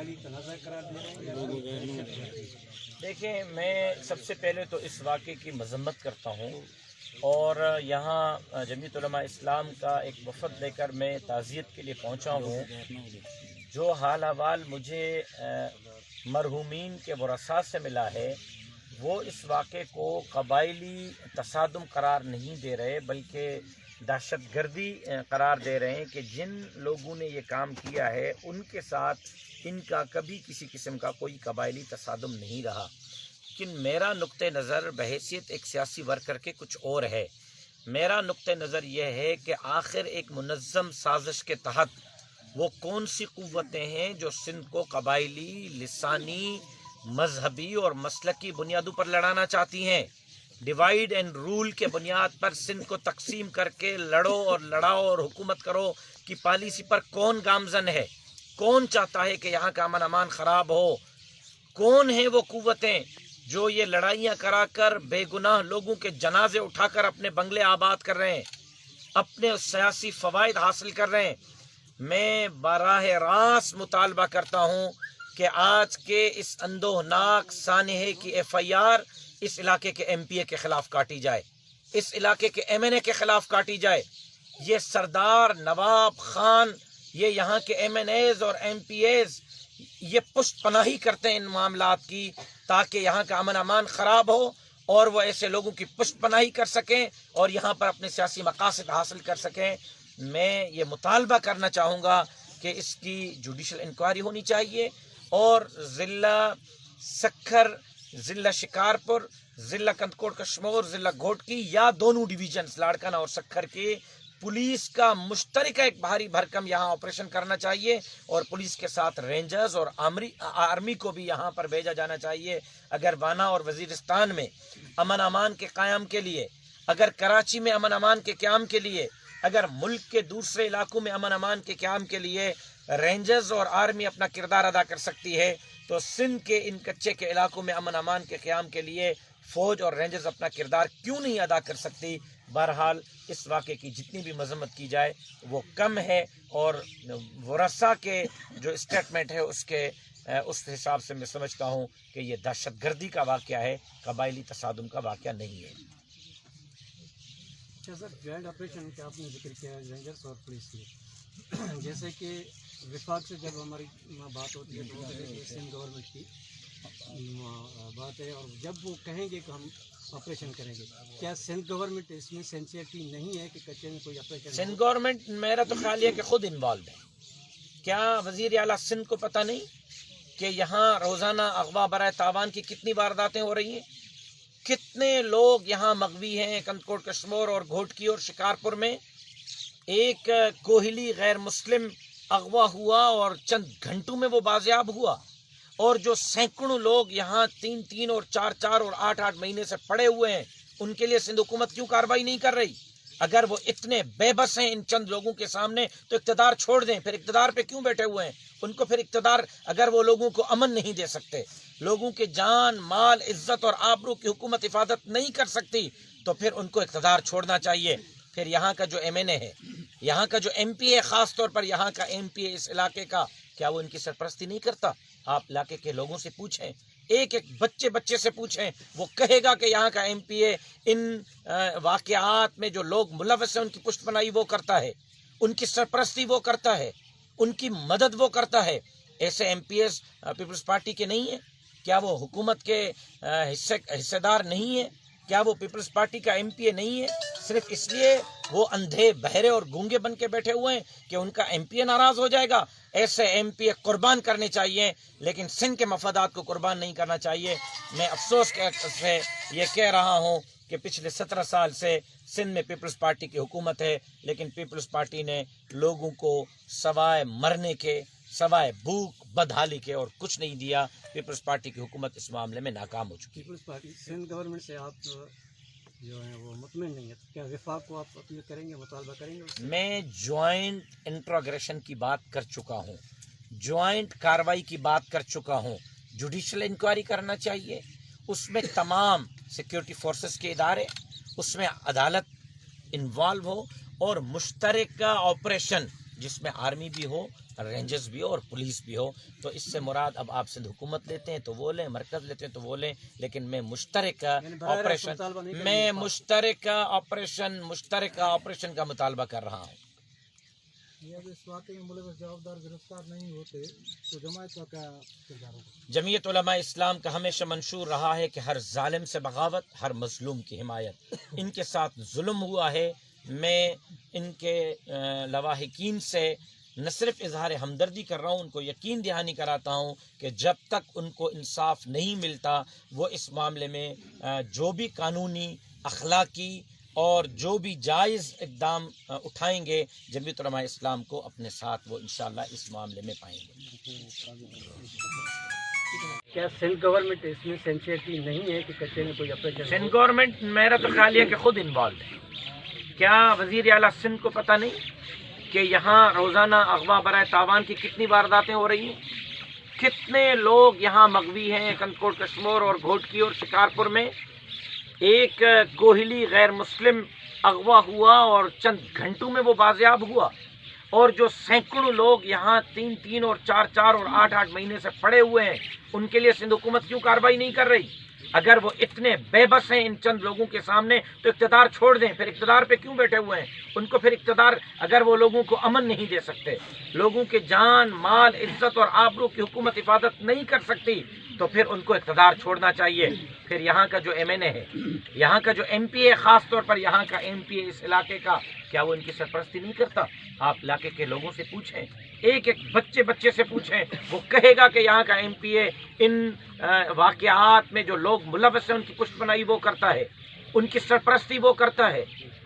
قبائلی تنازع قرار دے رہے ہیں؟ دیکھیں، میں سب سے پہلے تو اس واقعے کی مذمت کرتا ہوں اور یہاں جمعیت علماء اسلام کا ایک وفد لے کر میں تعزیت کے لیے پہنچا ہوں۔ جو حال احوال مجھے مرحومین کے ورثاء سے ملا ہے وہ اس واقعے کو قبائلی تصادم قرار نہیں دے رہے بلکہ دہشت گردی قرار دے رہے ہیں کہ جن لوگوں نے یہ کام کیا ہے ان کے ساتھ ان کا کبھی کسی قسم کا کوئی قبائلی تصادم نہیں رہا۔ لیکن میرا نقطہ نظر بحیثیت ایک سیاسی ورکر کے کچھ اور ہے۔ میرا نقطہ نظر یہ ہے کہ آخر ایک منظم سازش کے تحت وہ کون سی قوتیں ہیں جو سندھ کو قبائلی، لسانی، مذہبی اور مسلکی بنیادوں پر لڑانا چاہتی ہیں۔ ڈیوائیڈ اینڈ رول کے بنیاد پر سندھ کو تقسیم کر کے لڑو اور لڑاؤ اور حکومت کرو کی پالیسی پر کون گامزن ہے؟ کون چاہتا ہے کہ یہاں کا امن امان خراب ہو؟ کون ہیں وہ قوتیں جو یہ لڑائیاں کرا کر بے گناہ لوگوں کے جنازے اٹھا کر اپنے بنگلے آباد کر رہے ہیں، اپنے سیاسی فوائد حاصل کر رہے ہیں؟ میں براہ راست مطالبہ کرتا ہوں کہ آج کے اس اندوہناک سانحے کی ایف آئی آر اس علاقے کے ایم پی اے کے خلاف کاٹی جائے، اس علاقے کے ایم این اے کے خلاف کاٹی جائے۔ یہ سردار نواب خان، یہ یہاں کے ایم این ایز اور ایم پی ایز یہ پشت پناہی کرتے ہیں ان معاملات کی تاکہ یہاں کا امن امان خراب ہو اور وہ ایسے لوگوں کی پشت پناہی کر سکیں اور یہاں پر اپنے سیاسی مقاصد حاصل کر سکیں۔ میں یہ مطالبہ کرنا چاہوں گا کہ اس کی جوڈیشل انکوائری ہونی چاہیے اور ضلع سکھر، ضلع شکارپور، ضلع کندکوٹ کشمور، ضلع گھوٹکی یا دونوں ڈویژنز لاڑکانہ اور سکھر کی پولیس کا مشترکہ ایک بھاری بھرکم یہاں آپریشن کرنا چاہیے اور پولیس کے ساتھ رینجرز اور آرمی کو بھی یہاں پر بھیجا جانا چاہیے۔ اگر وانا اور وزیرستان میں امن امان کے قیام کے لیے، اگر کراچی میں امن امان کے قیام کے لیے، اگر ملک کے دوسرے علاقوں میں امن امان کے قیام کے لیے رینجرز اور آرمی اپنا کردار ادا کر سکتی ہے تو سندھ کے ان کچے کے علاقوں میں امن امان کے قیام کے لیے فوج اور رینجرز اپنا کردار کیوں نہیں ادا کر سکتی؟ بہرحال اس واقعے کی جتنی بھی مذمت کی جائے وہ کم ہے اور ورثاء کے جو اسٹیٹمنٹ ہے اس حساب سے میں سمجھتا ہوں کہ یہ دہشت گردی کا واقعہ ہے، قبائلی تصادم کا واقعہ نہیں ہے۔ اچھا سر، جوائنٹ آپریشن کا آپ نے ذکر کیا رینجرس اور پولیس کی، جیسے کہ وفاق سے جب ہماری بات ہوتی ہے تو وہ کہتے ہیں کہ سندھ گورنمنٹ کی بات ہے اور جب وہ کہیں گے کہ ہم آپریشن کریں گے، کیا سندھ گورنمنٹ اس میں سینسیئرٹی نہیں ہے کہ کچے میں کوئی آپریشن؟ سندھ گورنمنٹ میرا تو خیال ہے کہ خود انوالوڈ ہے۔ کیا وزیر اعلیٰ سندھ کو پتہ نہیں کہ یہاں روزانہ اغوا برائے تاوان کی کتنی وارداتیں ہو رہی ہیں؟ کتنے لوگ یہاں مغوی ہیں کندکوٹ کشمور اور گھوٹکی اور شکارپور میں؟ ایک کوہلی غیر مسلم اغوا ہوا اور چند گھنٹوں میں وہ بازیاب ہوا، اور جو سینکڑوں لوگ یہاں 3 اور 4 اور 8 مہینے سے پڑے ہوئے ہیں ان کے لیے سندھ حکومت کیوں کارروائی نہیں کر رہی؟ اگر وہ اتنے بے بس ہیں ان چند لوگوں کے سامنے تو اقتدار چھوڑ دیں، پھر اقتدار پہ کیوں بیٹھے ہوئے ہیں؟ ان کو پھر اقتدار، اگر وہ لوگوں کو امن نہیں دے سکتے، لوگوں کے جان، مال، عزت اور آبرو کی حکومت حفاظت نہیں کر سکتی تو پھر ان کو اقتدار چھوڑنا چاہیے۔ پھر یہاں کا جو ایم این اے ہے، یہاں کا جو ایم پی اے، خاص طور پر یہاں کا ایم پی اے اس علاقے کا، کیا وہ ان کی سرپرستی نہیں کرتا؟ آپ علاقے کے لوگوں سے پوچھیں، ایک بچے سے پوچھیں، وہ کہے گا کہ یہاں کا ایم پی اے ان واقعات میں جو لوگ ملوث ہیں ان کی پشت پناہی وہ کرتا ہے، ان کی سرپرستی وہ کرتا ہے، ان کی مدد وہ کرتا ہے۔ ایسے MPs People's Party کے نہیں ہیں؟ کیا وہ حکومت کے حصے دار نہیں ہیں؟ کیا وہ پیپلز پارٹی کا ایم پی اے نہیں ہے؟ صرف اس لیے وہ اندھے، بہرے اور گونگے بن کے بیٹھے ہوئے ہیں کہ ان کا ایم پی اے ناراض ہو جائے گا؟ ایسے ایم پی اے قربان کرنے چاہیے لیکن سندھ کے مفادات کو قربان نہیں کرنا چاہیے۔ میں افسوس سے یہ کہہ رہا ہوں کہ پچھلے 17 سال سے سندھ میں پیپلز پارٹی کی حکومت ہے لیکن پیپلز پارٹی نے لوگوں کو سوائے مرنے کے، سوائے بھوک بدحالی کے اور کچھ نہیں دیا۔ پیپلز پارٹی کی حکومت اس معاملے میں ناکام ہو چکی ہے۔ پیپلز پارٹی سندھ گورنمنٹ سے آپ جو ہیں وہ مطمئن نہیں ہے، کیا وفاق کو آپ اپیل کریں گے، مطالبہ کریں گے؟ میں جوائنٹ انٹروگریشن کی بات کر چکا ہوں، جوائنٹ کاروائی کی بات کر چکا ہوں۔ جوڈیشل انکوائری کرنا چاہیے، اس میں تمام سیکیورٹی فورسز کے ادارے، اس میں عدالت انوالو ہو اور مشترکہ آپریشن جس میں آرمی بھی ہو، رینجرز بھی ہو اور پولیس بھی ہو. تو اس سے مراد اب آپ سندھ حکومت لیتے ہیں تو وہ لیں، مرکز لیتے ہیں تو وہ لیں، لیکن میں مشترکہ آپریشن کا مطالبہ کر رہا ہوں. اب اس واقعے میں ملوث جوابدار گرفتار نہیں ہوتے تو جماعت کا کیا کردار ہوگا؟ جمعیت علماء اسلام کا ہمیشہ منشور رہا ہے کہ ہر ظالم سے بغاوت، ہر مظلوم کی حمایت. ان کے ساتھ ظلم ہوا ہے، میں ان کے لواحقین سے نہ صرف اظہار ہمدردی کر رہا ہوں، ان کو یقین دہانی کراتا ہوں کہ جب تک ان کو انصاف نہیں ملتا وہ اس معاملے میں جو بھی قانونی، اخلاقی اور جو بھی جائز اقدام اٹھائیں گے، جمعیت علماء اسلام کو اپنے ساتھ وہ انشاءاللہ اس معاملے میں پائیں گے. کیا سندھ گورنمنٹ اس میں سینسیٹی نہیں ہے کہ کچے میں کوئی آپریشن؟ سندھ گورنمنٹ میرا تو خیال ہے کہ خود انوالو ہے. کیا وزیر اعلیٰ سندھ کو پتہ نہیں کہ یہاں روزانہ اغوا برائے تاوان کی کتنی وارداتیں ہو رہی ہیں؟ کتنے لوگ یہاں مغوی ہیں کنکوٹ کشمور اور گھوٹکی اور شکارپور میں. ایک کوہلی غیر مسلم اغوا ہوا اور چند گھنٹوں میں وہ بازیاب ہوا، اور جو سینکڑوں لوگ یہاں 3 اور 4 اور 8 مہینے سے پڑے ہوئے ہیں، ان کے لیے سندھ حکومت کیوں کارروائی نہیں کر رہی؟ اگر وہ اتنے بے بس ہیں ان چند لوگوں کے سامنے تو اقتدار چھوڑ دیں. پھر اقتدار پہ کیوں بیٹھے ہوئے ہیں؟ ان کو پھر اقتدار، اگر وہ لوگوں کو امن نہیں دے سکتے، لوگوں کے جان مال عزت اور آبرو کی حکومت حفاظت نہیں کر سکتی، تو پھر ان کو اقتدار چھوڑنا چاہیے. پھر یہاں کا جو ایم این اے ہے، یہاں کا جو ایم پی اے، خاص طور پر یہاں کا ایم پی اے اس علاقے کا، کیا وہ ان کی سرپرستی نہیں کرتا؟ آپ علاقے کے لوگوں سے پوچھیں، ایک بچے سے پوچھیں، وہ کہے گا کہ یہاں کا ایم پی اے ان واقعات میں جو لوگ ملوث ہیں ان کی پشت پناہی وہ کرتا ہے، ان کی سرپرستی وہ کرتا ہے،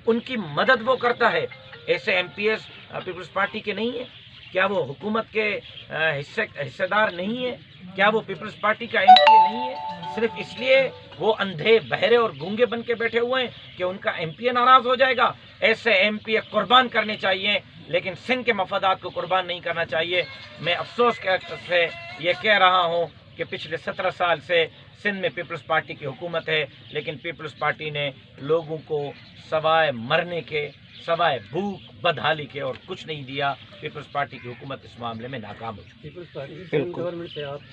ان کی مدد وہ کرتا ہے. ایسے MPs People's Party کے نہیں ہیں؟ کیا وہ حکومت کے حصے دار نہیں ہیں؟ کیا وہ پیپلز پارٹی کا ایم پی اے نہیں ہے؟ صرف اس لیے وہ اندھے بہرے اور گونگے بن کے بیٹھے ہوئے ہیں کہ ان کا ایم پی اے ناراض ہو جائے گا. ایسے ایم پی اے قربان کرنے چاہیے، لیکن سندھ کے مفادات کو قربان نہیں کرنا چاہیے. میں افسوس سے یہ کہہ رہا ہوں کہ پچھلے 17 سال سے سندھ میں پیپلز پارٹی کی حکومت ہے، لیکن پیپلز پارٹی نے لوگوں کو سوائے مرنے کے، سوائے بھوک بدحالی کے اور کچھ نہیں دیا. پیپلز پارٹی کی حکومت اس معاملے میں ناکام ہو چکی. پیپلز پارٹی گورنمنٹ سے آپ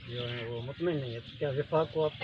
جو ہیں وہ مطمئن نہیں ہے، کیا وفاق کو آپ